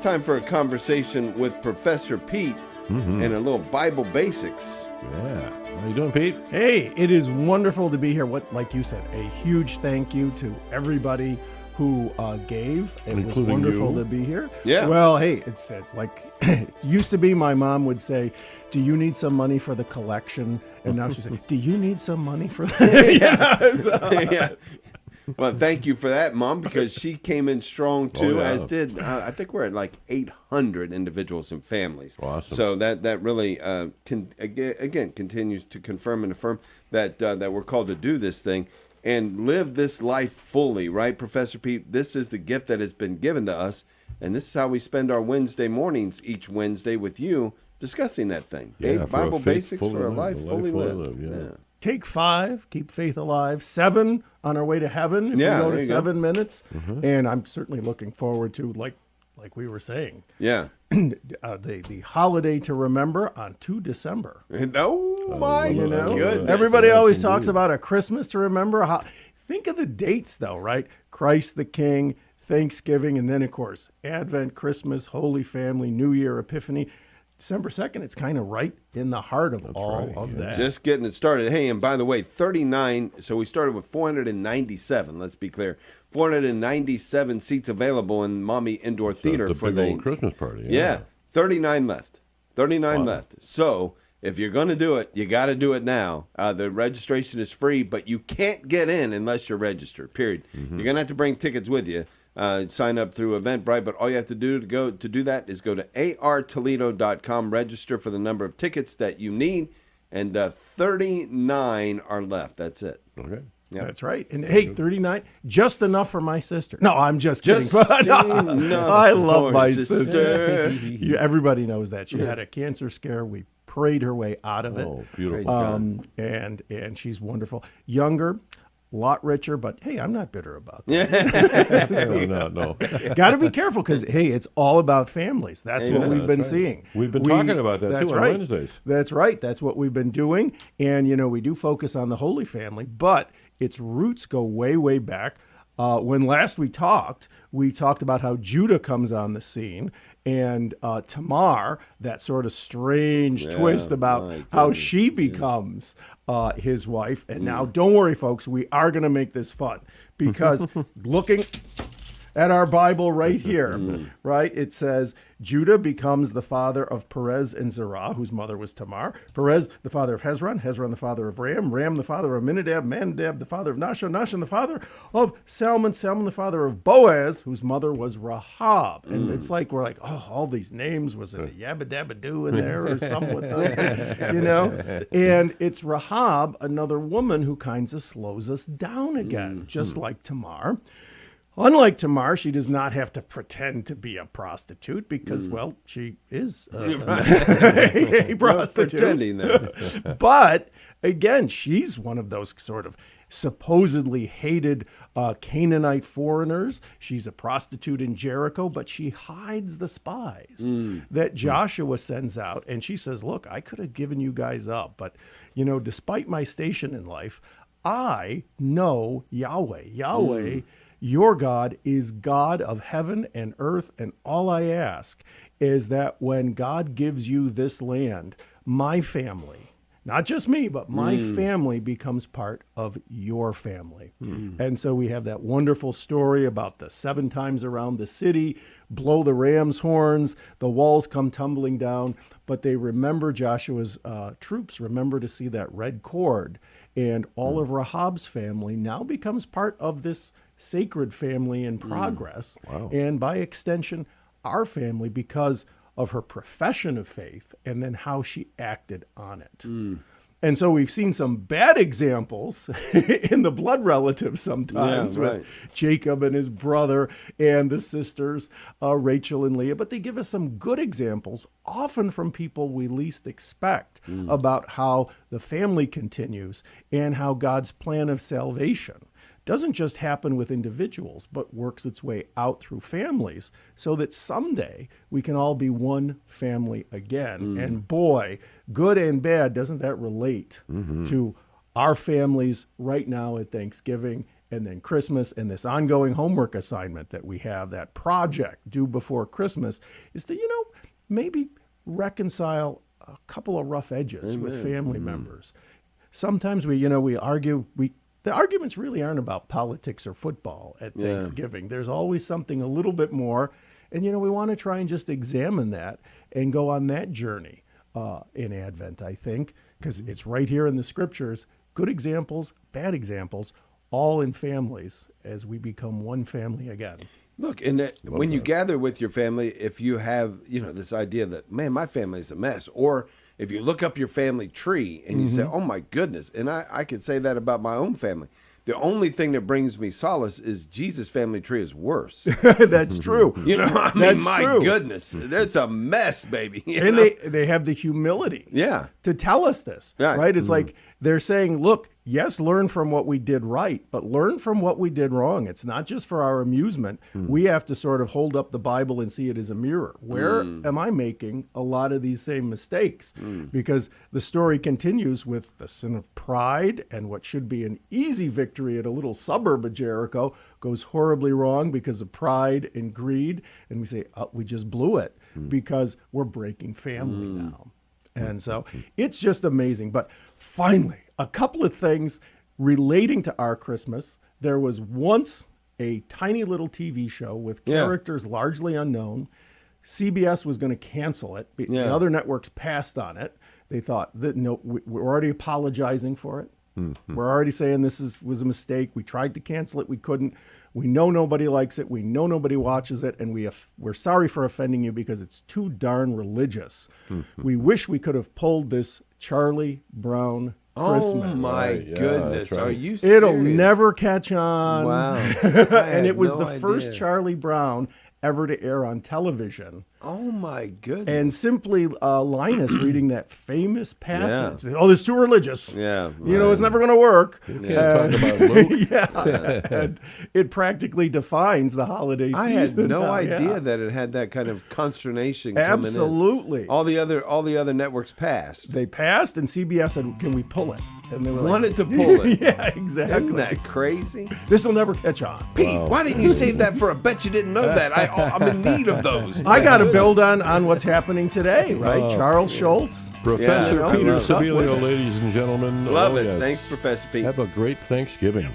time for a conversation with Professor Pete and a little Bible basics. Yeah. How you doing, Pete? Hey, it is wonderful to be here. Like you said, a huge thank you to everybody who gave. It was Including wonderful you. to be here. Yeah. Well, hey, it's like it used to be. My mom would say, "Do you need some money for the collection?" And now she's like, "Do you need some money for that?" Yeah. Well, thank you for that, Mom, because she came in strong too, yeah. as did I think we're at like 800 individuals and families. Awesome. So that really continues to confirm and affirm that that we're called to do this thing and live this life fully, right, Professor Pete? This is the gift that has been given to us, and this is how we spend our Wednesday mornings each Wednesday with you discussing that thing. Yeah, 8 for a Bible faith basics fully for a lived, life a life fully fully lived. lived, yeah. Take 5, keep faith alive. 7, on our way to heaven. If Yeah, we go there to you go. 7 minutes, and I'm certainly looking forward to like we were saying. Yeah. The holiday to remember on 2 December. Oh my You know, goodness. everybody Yes, always talks indeed. about a Christmas to remember. Think of the dates, though, right? Christ the King, Thanksgiving, and then, of course, Advent, Christmas, Holy Family, New Year, Epiphany. December 2nd, it's kind of right in the heart of all of that. Just getting it started. Hey, and by the way, 39. So we started with 497. Let's be clear, 497 seats available in Mommy Indoor Theater the for big the old Christmas party. Yeah, 39 left. 39 Wow. left. So if you're going to do it, you got to do it now. The registration is free, but you can't get in unless you're registered. Period. You're going to have to bring tickets with you. Sign up through Eventbrite, but all you have to do to do that is go to artoledo.com, register for the number of tickets that you need, and 39 are left. That's it. Okay. Yeah. That's right. And hey, 39, just enough for my sister. No, I'm just kidding. Just I enough love for my sister. sister. Everybody knows that. She had a cancer scare. We prayed her way out of it. Oh, beautiful. Praise God. And she's wonderful. Younger, a lot richer, but hey, I'm not bitter about that. No. Got to be careful because, hey, it's all about families. That's what Amen. we've been That's right. seeing. We've been talking about that, that's too, on right. Wednesdays. That's right. That's what we've been doing. And, we do focus on the Holy Family, but its roots go way, way back. When last we talked about how Judah comes on the scene and Tamar, that sort of strange twist about how she becomes his wife. And now, don't worry, folks, we are going to make this fun because looking at our Bible right here, right, it says Judah becomes the father of Perez and Zerah, whose mother was Tamar. Perez, the father of Hezron. Hezron, the father of Ram. Ram, the father of Aminadab. Aminadab, the father of Nahshon. Nahshon, the father of Salmon. Salmon, the father of Boaz, whose mother was Rahab. And it's like, we're like, oh, all these names. Was it a Yabba Dabba Doo in there or something? And it's Rahab, another woman who kind of slows us down again, just like Tamar. Unlike Tamar, she does not have to pretend to be a prostitute because, well, she is a prostitute. Pretending there. But again, she's one of those sort of supposedly hated Canaanite foreigners. She's a prostitute in Jericho, but she hides the spies that Joshua sends out. And she says, look, I could have given you guys up, but, despite my station in life, I know Yahweh. Yahweh, your God, is God of heaven and earth, and all I ask is that when God gives you this land, my family, not just me, but my family becomes part of your family. And so we have that wonderful story about the 7 times around the city, blow the ram's horns, the walls come tumbling down, but they remember Joshua's troops, remember to see that red cord, and all of Rahab's family now becomes part of this sacred family in progress, and by extension, our family, because of her profession of faith and then how she acted on it. And so we've seen some bad examples in the blood relatives sometimes with Jacob and his brother and the sisters, Rachel and Leah, but they give us some good examples, often from people we least expect, about how the family continues and how God's plan of salvation doesn't just happen with individuals, but works its way out through families so that someday we can all be one family again. And boy, good and bad, doesn't that relate to our families right now at Thanksgiving and then Christmas, and this ongoing homework assignment that we have, that project due before Christmas, is to, maybe reconcile a couple of rough edges with family members. Sometimes we argue. The arguments really aren't about politics or football at Thanksgiving. There's always something a little bit more. And, we want to try and just examine that and go on that journey in Advent, I think, because it's right here in the scriptures. Good examples, bad examples, all in families as we become one family again. Look, and when you gather with your family, if you have, this idea that, man, my family is a mess, or if you look up your family tree and you say, oh, my goodness, and I could say that about my own family. The only thing that brings me solace is Jesus' family tree is worse. That's true. That's my true. Goodness, that's a mess, baby. And they have the humility to tell us this, right? It's like they're saying, look, yes, learn from what we did right, but learn from what we did wrong. It's not just for our amusement. We have to sort of hold up the Bible and see it as a mirror. Where am I making a lot of these same mistakes? Because the story continues with the sin of pride, and what should be an easy victory at a little suburb of Jericho goes horribly wrong because of pride and greed. And we say, we just blew it because we're breaking family now. And so it's just amazing. But finally, a couple of things relating to our Christmas. There was once a tiny little TV show with characters largely unknown. CBS was going to cancel it. The other networks passed on it. They thought that we're already apologizing for it. We're already saying this was a mistake. We tried to cancel it. We couldn't. We know nobody likes it. We know nobody watches it. And we're sorry for offending you because it's too darn religious. We wish we could have pulled this Charlie Brown Christmas. Oh, my goodness. Right. Are you serious? It'll never catch on. Wow. And it was the first Charlie Brown ever to air on television. Oh, my goodness. And simply Linus reading that famous passage. Oh, this is too religious. Yeah. It's never going to work. You can't talk about Luke. And it practically defines the holiday season. I had no idea that it had that kind of consternation coming in. Absolutely. All the other networks passed. They passed, and CBS said, can we pull it? And they were wanted to pull it. Yeah, exactly. Isn't that crazy? This will never catch on. Pete, why didn't you save that for a bet you didn't know that? I'm in need of those. I got to build on what's happening today, right? Charles Schultz. Professor Peter Sabilio, ladies and gentlemen. Love it. Thanks, Professor Pete. Have a great Thanksgiving.